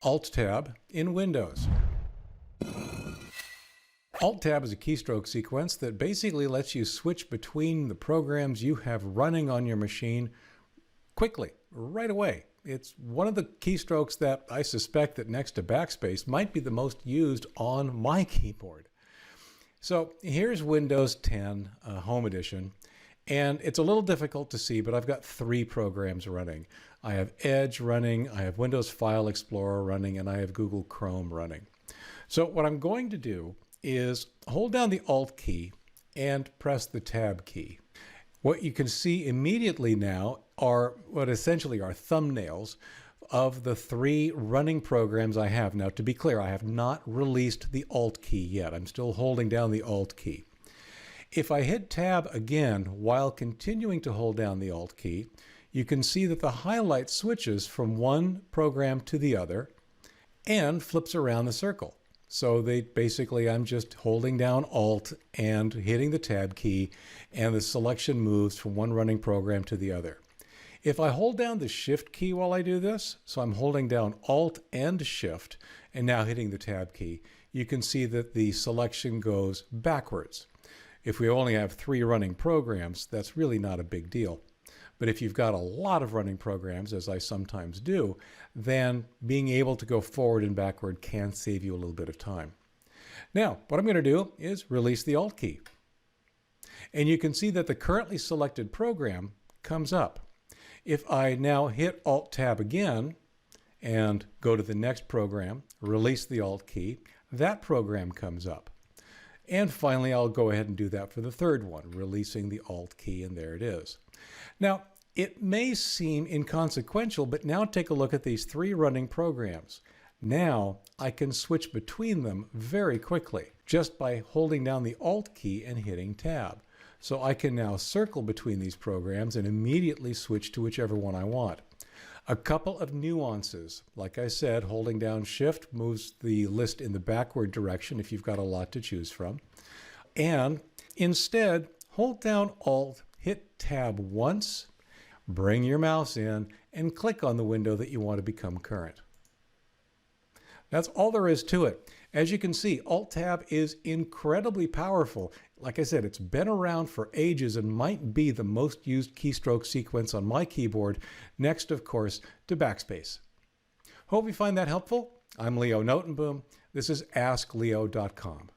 ALT+TAB in Windows. ALT+TAB is a keystroke sequence that basically lets you switch between the programs you have running on your machine quickly, right away. It's one of the keystrokes that I suspect that next to backspace might be the most used on my keyboard. So here's Windows 10 Home Edition. And it's a little difficult to see, but I've got 3 programs running. I have Edge running, I have Windows File Explorer running, and I have Google Chrome running. So what I'm going to do is hold down the Alt key and press the Tab key. What you can see immediately now are what essentially are thumbnails of the 3 running programs I have. Now, to be clear, I have not released the Alt key yet. I'm still holding down the Alt key. If I hit Tab again while continuing to hold down the Alt key, you can see that the highlight switches from one program to the other and flips around the circle. So I'm just holding down Alt and hitting the Tab key, and the selection moves from one running program to the other. If I hold down the Shift key while I do this, so I'm holding down Alt and Shift and now hitting the Tab key, you can see that the selection goes backwards. If we only have 3 running programs, that's really not a big deal. But if you've got a lot of running programs, as I sometimes do, then being able to go forward and backward can save you a little bit of time. Now, what I'm going to do is release the Alt key. And you can see that the currently selected program comes up. If I now hit Alt-Tab again and go to the next program, release the Alt key, that program comes up. And finally, I'll go ahead and do that for the 3rd one, releasing the Alt key, and there it is. Now, it may seem inconsequential, but now take a look at these 3 running programs. Now, I can switch between them very quickly just by holding down the Alt key and hitting Tab. So I can now circle between these programs and immediately switch to whichever one I want. A couple of nuances. Like I said, holding down Shift moves the list in the backward direction if you've got a lot to choose from. And instead, hold down Alt, hit Tab once, bring your mouse in, and click on the window that you want to become current. That's all there is to it. As you can see, Alt-Tab is incredibly powerful. Like I said, it's been around for ages and might be the most used keystroke sequence on my keyboard, next, of course, to backspace. Hope you find that helpful. I'm Leo Notenboom. This is askleo.com.